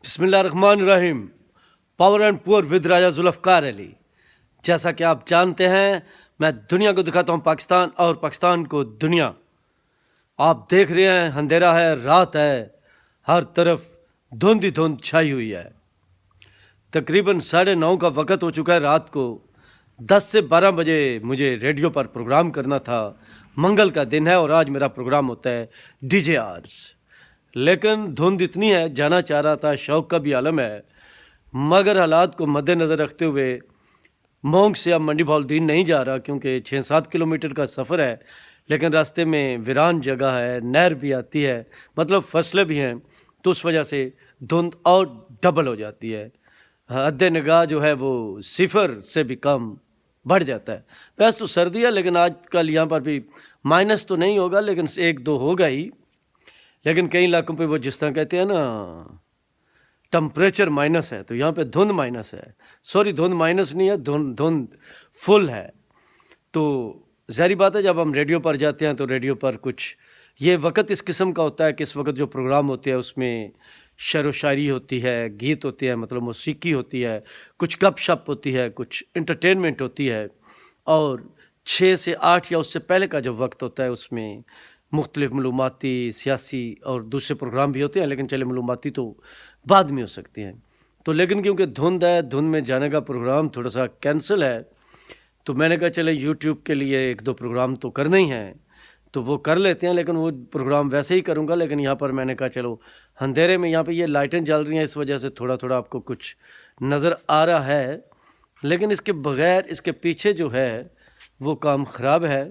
बिस्मिल्लाहिर्रहमानिर्रहीम। Power and poor with राजा जुल्फ़कार अली। जैसा कि आप जानते हैं, मैं दुनिया को दिखाता हूँ पाकिस्तान और पाकिस्तान को दुनिया। आप देख रहे हैं, अंधेरा है, रात है, हर तरफ धुंध ही धुंध छाई हुई है। तकरीबन 9:30 का वक्त हो चुका है रात को। 10 से 12 बजे मुझे रेडियो पर प्रोग्राम करना था। मंगल का दिन है और आज मेरा प्रोग्राम होता है डीजे आर्स। लेकिन धुंध इतनी है, जाना चाह रहा था, शौक़ का भी आलम है, मगर हालात को मद्देनज़र रखते हुए मोंग से अब मंडी बहाउद्दीन नहीं जा रहा, क्योंकि 6-7 किलोमीटर का सफ़र है। लेकिन रास्ते में वीरान जगह है, नहर भी आती है, मतलब फसलें भी हैं, तो उस वजह से धुंध और डबल हो जाती है। हद निगाह जो है वो 0 से भी कम बढ़ जाता है। वैसे तो सर्दी है, लेकिन आजकल यहाँ पर भी माइनस तो नहीं होगा, लेकिन 1-2 होगा ही। लेकिन कई इलाकों पे वो जिस तरह कहते हैं ना, टेम्परेचर माइनस है, तो यहाँ पे धुंध माइनस है। सॉरी, धुंध माइनस नहीं है, धुंध फुल है। तो ज़ाहिर बात है, जब हम रेडियो पर जाते हैं तो रेडियो पर कुछ ये वक्त इस किस्म का होता है कि इस वक्त जो प्रोग्राम होते हैं उसमें शेर व शायरी होती है, गीत होते हैं, मतलब मौसीकी होती है, कुछ गप शप होती है, कुछ इंटरटेनमेंट होती है। और 6 से 8 या उससे पहले का जो वक्त होता है उसमें मुख्तलिफ मालूमाती, सियासी और दूसरे प्रोग्राम भी होते हैं, लेकिन चले मालूमाती तो बाद में हो सकती हैं। तो लेकिन क्योंकि धुंध है, धुंध में जाने का प्रोग्राम थोड़ा सा कैंसिल है, तो मैंने कहा चले यूट्यूब के लिए 1-2 प्रोग्राम तो करने ही हैं, तो वो कर लेते हैं। लेकिन वो प्रोग्राम वैसे ही करूँगा, लेकिन यहाँ पर मैंने कहा चलो अंधेरे में, यहाँ पे ये लाइटें जल रही हैं, इस वजह से थोड़ा थोड़ा आपको कुछ नज़र आ रहा है, लेकिन इसके बग़ैर इसके पीछे जो है वो काम ख़राब है,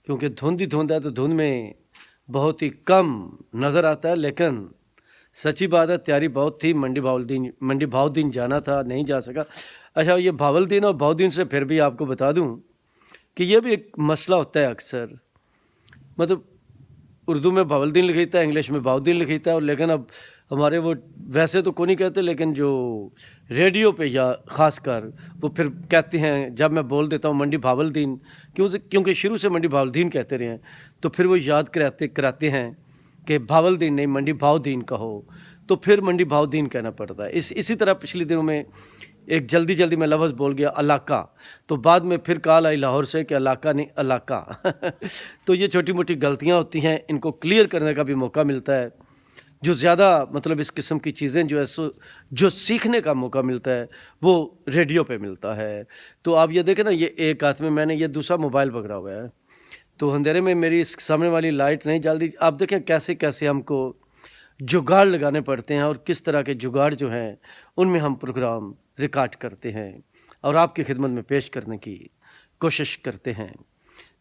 क्योंकि धुंध ही धुंध है, तो धुंध में बहुत ही कम नज़र आता है। लेकिन सच्ची बात है, तैयारी बहुत थी, मंडी बहाउद्दीन जाना था, नहीं जा सका। अच्छा, ये बहाउद्दीन और बहाउद्दीन से फिर भी आपको बता दूं कि ये भी एक मसला होता है अक्सर, मतलब उर्दू में बहाउद्दीन लिखता है, इंग्लिश में बहाउद्दीन लिखता है, और लेकिन अब हमारे वो वैसे तो कोई नहीं कहते, लेकिन जो रेडियो पे या ख़ास कर वो फिर कहते हैं, जब मैं बोल देता हूँ मंडी बहाउद्दीन, क्योंकि शुरू से मंडी बहाउद्दीन कहते रहे हैं, तो फिर वो याद कराते हैं कि बहाउद्दीन नहीं, मंडी बहाउद्दीन कहो, तो फिर मंडी बहाउद्दीन कहना पड़ता है। इसी तरह पिछले दिनों में एक जल्दी में लफ्ज़ बोल गया इलाका, तो बाद में फिर कॉल आई लाहौर से कि इलाका नहीं इलाका। तो ये छोटी मोटी गलतियाँ होती हैं, इनको क्लियर करने का भी मौका मिलता है। जो ज़्यादा मतलब इस किस्म की चीज़ें जो है जो सीखने का मौका मिलता है वो रेडियो पे मिलता है। तो आप ये देखें ना, ये एक हाथ में मैंने ये दूसरा मोबाइल पकड़ा हुआ है, तो अंधेरे में मेरी इस सामने वाली लाइट नहीं जल रही। आप देखें कैसे कैसे हमको जुगाड़ लगाने पड़ते हैं, और किस तरह के जुगाड़ जो हैं उनमें हम प्रोग्राम रिकॉर्ड करते हैं और आपकी खिदमत में पेश करने की कोशिश करते हैं।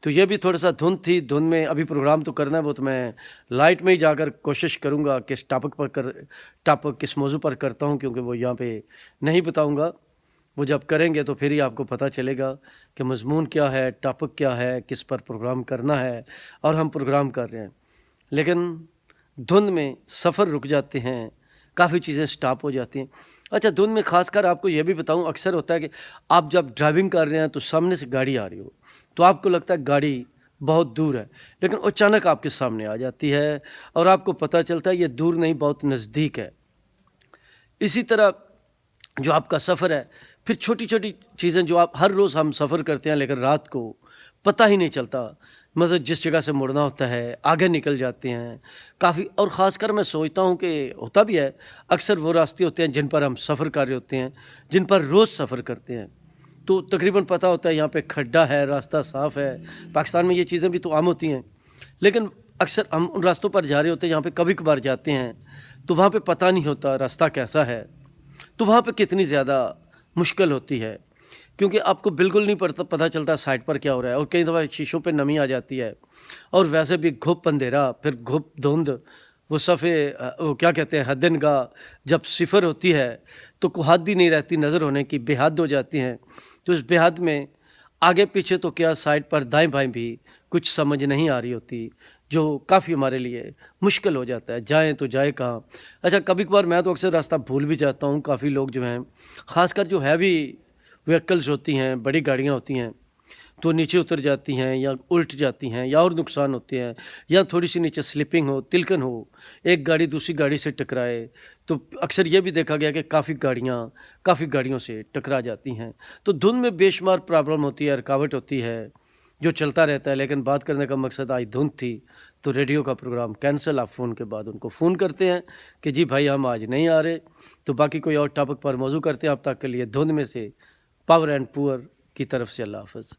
तो ये भी थोड़ा सा धुंध थी, धुंध में अभी प्रोग्राम तो करना है, वो तो मैं लाइट में ही जाकर कोशिश करूँगा किस टॉपिक किस मौजू पर करता हूँ, क्योंकि वो यहाँ पे नहीं बताऊँगा। वो जब करेंगे तो फिर ही आपको पता चलेगा कि मज़मून क्या है, टॉपिक क्या है, किस पर प्रोग्राम करना है, और हम प्रोग्राम कर रहे हैं। लेकिन धुंध में सफ़र रुक जाते हैं, काफ़ी चीज़ें स्टॉप हो जाती हैं। अच्छा, धुंध में ख़ासकर आपको ये भी बताऊं, अक्सर होता है कि आप जब ड्राइविंग कर रहे हैं तो सामने से गाड़ी आ रही हो, तो आपको लगता है गाड़ी बहुत दूर है, लेकिन अचानक आपके सामने आ जाती है और आपको पता चलता है ये दूर नहीं, बहुत नज़दीक है। इसी तरह जो आपका सफ़र है, फिर छोटी छोटी चीज़ें जो आप हर रोज़ हम सफ़र करते हैं, लेकिन रात को पता ही नहीं चलता, मतलब जिस जगह से मुड़ना होता है आगे निकल जाते हैं काफ़ी। और ख़ासकर मैं सोचता हूँ कि होता भी है, अक्सर वो रास्ते होते हैं जिन पर हम सफ़र कर रहे होते हैं, जिन पर रोज़ सफ़र करते हैं, तो तकरीबन पता होता है यहाँ पे खड्डा है, रास्ता साफ़ है। पाकिस्तान में ये चीज़ें भी तो आम होती हैं, लेकिन अक्सर हम उन रास्तों पर जा रहे होते हैं जहाँ पे कभी कभार जाते हैं, तो वहाँ पे पता नहीं होता रास्ता कैसा है, तो वहाँ पे कितनी ज़्यादा मुश्किल होती है, क्योंकि आपको बिल्कुल नहीं पता चलता साइड पर क्या हो रहा है। और कई दफ़ा शीशों पे नमी आ जाती है, और वैसे भी घुप अंधेरा, फिर घुप धुंध, वो वो क्या कहते हैं, हद निगाह जब 0 होती है तो कोई हद ही नहीं रहती नज़र होने की, बेहद हो जाती हैं। तो इस बेहद में आगे पीछे तो क्या, साइड पर दाएं बाएं भी कुछ समझ नहीं आ रही होती, जो काफ़ी हमारे लिए मुश्किल हो जाता है, जाएं तो जाए कहाँ। अच्छा, कभी कभार मैं तो अक्सर रास्ता भूल भी जाता हूँ। काफ़ी लोग जो हैं, ख़ासकर जो हैवी व्हीकल्स होती हैं, बड़ी गाड़ियाँ होती हैं, تو نیچے اتر جاتی ہیں یا الٹ جاتی ہیں یا اور نقصان ہوتے ہیں، یا تھوڑی سی نیچے سلپنگ ہو، تلکن ہو، ایک گاڑی دوسری گاڑی سے ٹکرائے، تو اکثر یہ بھی دیکھا گیا کہ کافی گاڑیوں سے ٹکرا جاتی ہیں۔ تو دھند میں بے شمار پرابلم ہوتی ہے، رکاوٹ ہوتی ہے، جو چلتا رہتا ہے۔ لیکن بات کرنے کا مقصد آج دھند تھی، تو ریڈیو کا پروگرام کینسل۔ آپ فون کے بعد ان کو فون کرتے ہیں کہ جی بھائی ہم آج نہیں آ رہے، تو باقی کوئی اور ٹاپک پر موضوع کرتے ہیں۔ اب تک کے لیے دھند میں سے پاور اینڈ پور کی طرف سے اللہ حافظ۔